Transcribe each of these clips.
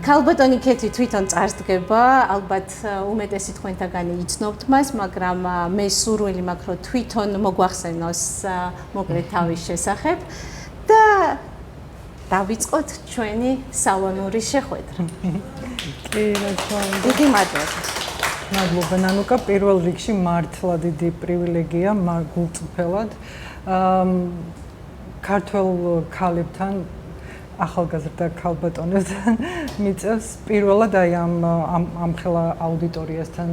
ქალბატონი ქეთი თვითონ წარსდგება, ალბათ უმეტესი თქვენთაგანი იცნობთ მას, მაგრამ მე სურვილი მაქვს, რომ თვითონ მოგვახსენოს მოკლედ თავის შესახებ და დავიწყოთ ჩვენი სალონური შეხვედრა. კი, რა თქმა უნდა. დიდი მადლობა. მადლობა ნანუკა, პირველ რიგში მართლა დიდი პრივილეგია გულწრფელად ქართველ ქალებთან ახალგაზრდა ქალბატონებთან მიწევს პირველად აი ამ ხელა აუდიტორიასთან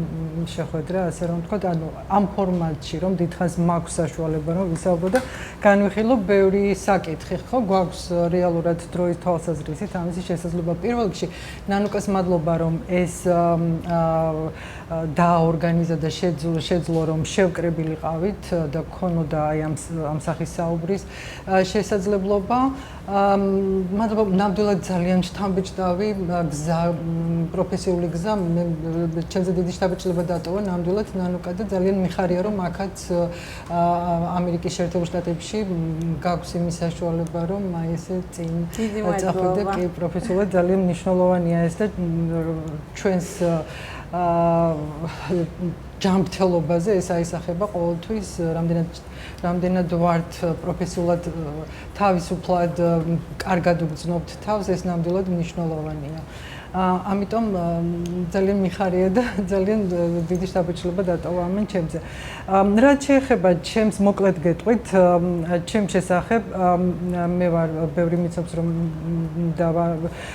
შეხვედრა, ასე რომ ვთქვათ, ანუ ამ ფორმატში რომ დიდხანს მაქვს საშუალება რომ ვისაუბრო და განვიხილო ბევრი საკითხი, ხო, გვაქვს რეალურად დროის თვალსაზრისით ამისი შესაძლებლობა. პირველ რიგში ნანუკას მადლობა რომ ეს დააორგანიზა და შეძლო რომ შევკრებილიყავით და გქონოდა აი ამ სახის საუბრის შესაძლებლობა. მადლობა, ნამდვილად ძალიან შთამბეჭდავი გზა, პროფესიული გზა, ჩემზე დიდი შთაბეჭდილება დატოვა ნამდვილად ნანუკა და ძალიან მიხარია რომ აქაც ამერიკის შეერთებულ შტატებში გაქვს იმის საშუალება რომ აი ესე წინ წახვიდე, კი, პროფესიულად ძალიან მნიშვნელოვანია ეს და ჩვენს ჯანმრთელობაზე ეს აისახება ყოველთვის რამდენად ვართ პროფესიულად თავისუფლად კარგად ვგრძნობთ თავს, ეს ნამდვილად მნიშვნელოვანია. ამიტომ ძალიან მიხარია და ძალიან დიდი შთაბეჭდილება დატოვა ამენ ჩემზე. რაც შეეხება ჩემს მოკლედ გეტყვით, ჩემს შესახებ მე ვარ ბევრი მიცნობს რომ და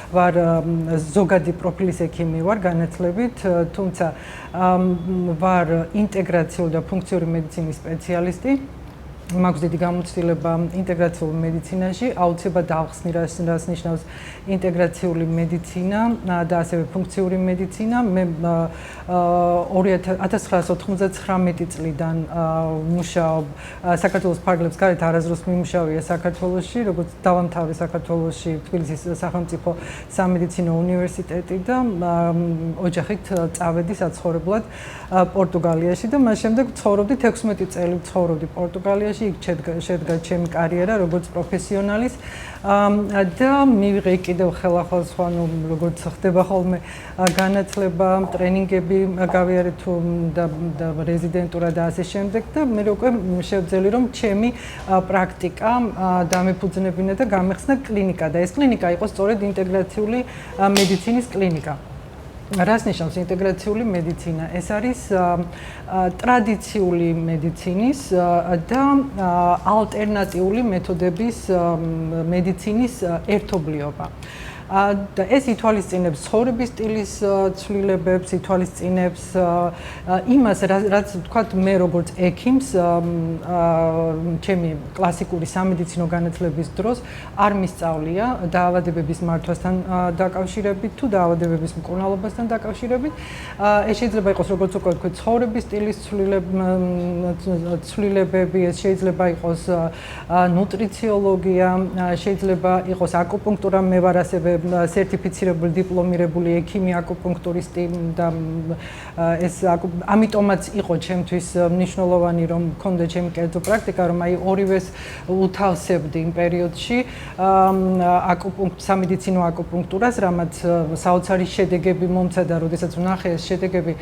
ვარ ზოგადი პროფილის ექიმი ვარ განათლებით, თუმცა ვარ ინტეგრაციული და ფუნქციური მედიცინის სპეციალისტი. მაქვს დიდი გამოცდილება ინტეგრაციული მედიცინაში, აუცილებლად დავხსნი რას ნიშნავს ინტეგრაციული მედიცინა და ასევე ფუნქციური მედიცინა. მე 1999 წლიდან ვმუშაობ საქართველოს ფარგლებს გარეთ, არასდროს მიმუშავია საქართველოში, როგორც დავამთავრე საქართველოში თბილისის სახელმწიფო სამედიცინო უნივერსიტეტი და ოჯახით წავედი საცხოვრებლად პორტუგალიაში და მას შემდეგ ცხოვრობდი 16 წელი ცხოვრობდი პორტუგალიაში. იქ შედგა ჩემი კარიერა როგორც პროფესიონალის და მივიღე კიდევ ხელახალ სხვა, როგორც ხდება ხოლმე განათლება, ტრენინგები გავიარე თუ და რეზიდენტურა და ასე შემდეგ და მე უკვე შევძელი რომ ჩემი პრაქტიკა დამეფუძნებინა და გამეხსნა კლინიკა და ეს კლინიკა იყო სწორედ ინტეგრაციული მედიცინის კლინიკა. რას ნიშნავს ინტეგრაციული მედიცინა? ეს არის ტრადიციული მედიცინის და ალტერნატიული მეთოდების მედიცინის ერთობლიობა. და ეს ითვალისწინებს ცხოვრების სტილის ცვლილებებს, ითვალისწინებს იმას, რაც ვთქვათ, მე როგორც ექიმს ჩემი კლასიკური სამედიცინო განათლების დროს არ მისწავლია დაავადებების მართვასთან დაკავშირებით თუ დაავადებების მკურნალობასთან დაკავშირებით. ეს შეიძლება იყოს როგორც უკვე ვთქვით, ცხოვრების სტილის ცვლილებები, ეს შეიძლება იყოს ნუტრიციოლოგია, შეიძლება იყოს აკუპუნქტურა, მე ვარ ასევე სერტიფიცირებული დიპლომირებული ექიმი აკუპუნქტურისტი და ეს ამიტომაც იყო ჩემთვის მნიშვნელოვანი რომ მქონდა ჩემი კერძო პრაქტიკა, რომ აი ორივეს უთავსებდი იმ პერიოდში სამედიცინო აკუპუნქტურას, რამაც საოცარი შედეგები მომცა და როდესაც ვნახე ეს შედეგები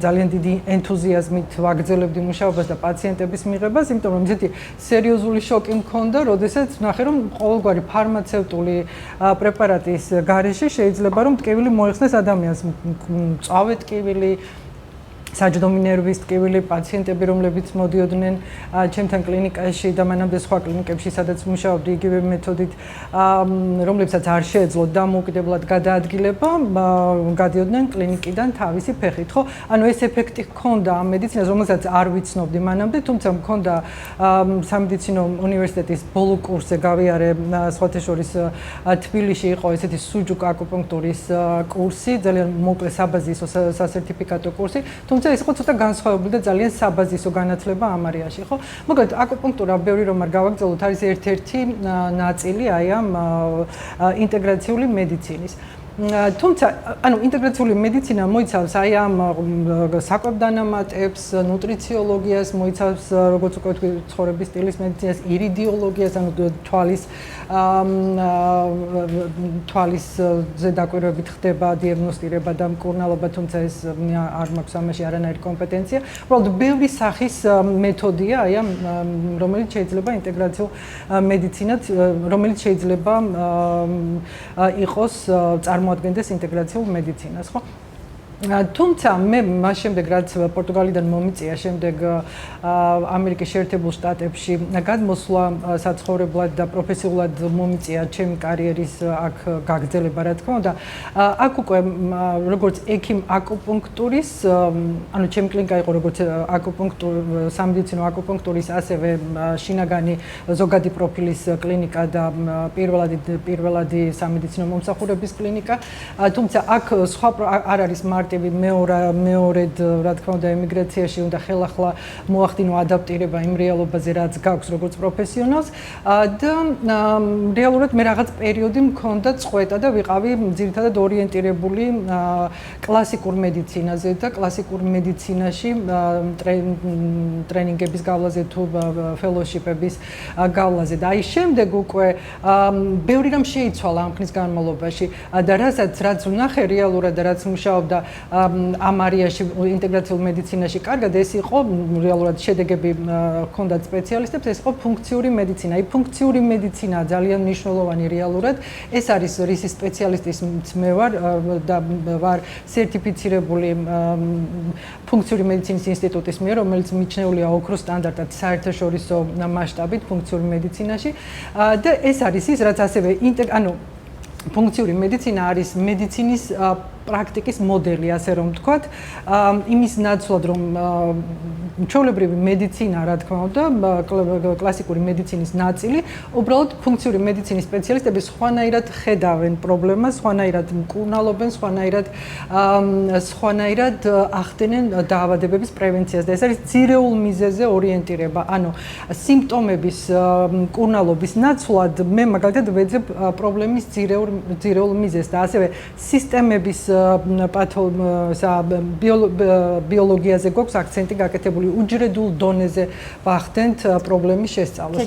ძალიან დიდი ენთუზიაზმით ვაგრძელებდი მუშაობას და პაციენტების მიღებას, იმიტომ რომ ისეთი სერიოზული შოკი მქონდა, როდესაც ვნახე რომ ყოველგვარი ფარმაცევტული პრეპარატის გარეშე შეიძლება რომ ტკივილი მოეხსნეს ადამიანს, მწვავე ტკივილი, საჯდომი ნერვის ტკივილი, პაციენტები რომლებიც მოდიოდნენ ჩემთან კლინიკაში და მანამდე სხვა კლინიკებში, სადაც ვმუშაობდი იგივე მეთოდით, რომლებსაც არ შეეძლო დამოუკიდებლად გადაადგილება, გადიოდნენ კლინიკიდან თავისი ფეხით, ხო? ანუ ეს ეფექტი ჰქონდა ამ მედიცინას, რომელსაც არ ვიცნობდი მანამდე, თუმცა მქონდა სამედიცინო უნივერსიტეტის ბოლო კურსზე გავიარე, სხვათა შორის თბილისში იყო ესეთი სუჯუკ აკუპუნქტურის კურსი, ძალიან მოკლე საბაზისო სასერტიფიკატო კურსი, თუმცა ეს იყო ცოტა განსხვავებული და ძალიან საბაზისო განათლება ამ არეაში, ხო? მოკლედ აკუპუნქტურა ბევრი რომ არ გავაგრძელოთ, არის ერთ-ერთი ნაწილი აი ამ ინტეგრაციული მედიცინის. თუმცა, ანუ ინტეგრაციული მედიცინა მოიცავს აი ამ საკვებდანამატებს, ნუტრიციოლოგიას, მოიცავს როგორც უკვე ვთქვი, ცხოვრების სტილის მედიცინას, ირიდიოლოგიას, ანუ თვალისზე დაკვირვებით ხდება დიაგნოსტირება და მკურნალობა, თუმცა ეს არ მაქვს ამაში არანაირი კომპეტენცია. უბრალოდ ბევრი სახის მეთოდია აი ამ რომელიც შეიძლება ინტეგრაციულ მედიცინად, რომელიც შეიძლება იყოს წარმოადგენდეს ინტეგრაციულ მედიცინას, ხო? თუმცა მე მას შემდეგ რაც პორტუგალიდან მომიწია, შემდეგ ამერიკის შეერთებულ შტატებში გადმოსვლა საცხოვრებლად და პროფესიულად მომიწია ჩემი კარიერის აქ გაგრძელება, რა თქმა უნდა. აქ უკვე როგორც ექიმ აკუპუნქტურის, ანუ ჩემი კლინიკა იყო როგორც სამედიცინო აკუპუნქტურის, ასევე შინაგანი ზოგადი პროფილის კლინიკა და პირველადი სამედიცინო მომსახურების კლინიკა. თუმცა აქ სხვა არ არის მეორედ, რა თქმა უნდა, ემიგრაციაში უნდა ხელახლა მოახდინო ადაპტირება იმ რეალობაზე, რაც გაქვს როგორც პროფესიონალს და რეალურად მე რაღაც პერიოდი მქონდა წყვეტა და ვიყავი ძირითადად ორიენტირებული კლასიკურ მედიცინაზე და კლასიკურ მედიცინაში ტრენინგების გავლაზე თუ ფელოშიპების გავლაზე და აი შემდეგ უკვე ბევრი რამ შეიცვალა ამ ხნის განმავლობაში და რაც ვნახე რეალურად და რაც მუშაობდა ამ არეაში ინტეგრაციულ მედიცინაში კარგად ეს იყო რეალურად შედეგები ჰქონდათ სპეციალისტებს ეს იყო ფუნქციური მედიცინა. აი ფუნქციური მედიცინა ძალიან მნიშვნელოვანი რეალურად ეს არის რისი სპეციალისტის მე ვარ და ვარ სერტიფიცირებული ფუნქციური მედიცინის ინსტიტუტის მიერ რომელიც მიჩნეულია ოქროს სტანდარტად საერთაშორისო მასშტაბით ფუნქციური მედიცინაში და ეს არის ის რაც ასევე ფუნქციური მედიცინა არის მედიცინის პრაქტიკის მოდელი, ასე რომ ვთქვათ, იმის ნაცვლად, რომ ჩვეულებრივი მედიცინა, რა თქმა უნდა, კლასიკური მედიცინის ნაწილი, უბრალოდ ფუნქციური მედიცინის სპეციალისტები სხვანაირად ხედავენ პრობლემას, სხვანაირად მკურნალობენ, სხვანაირად ახდენენ დაავადებების პრევენციას და ეს არის ძირეულ მიზეზზე ორიენტირება, ანუ სიმპტომების მკურნალობის ნაცვლად მე მაგალითად ვეძებ პრობლემის ძირეულ მიზეზს და ასევე სისტემების ბიოლოგიაზე გვაქვს აქცენტი გაკეთებული უჯრედულ დონეზე ვახდენთ პრობლემის შესწავლას.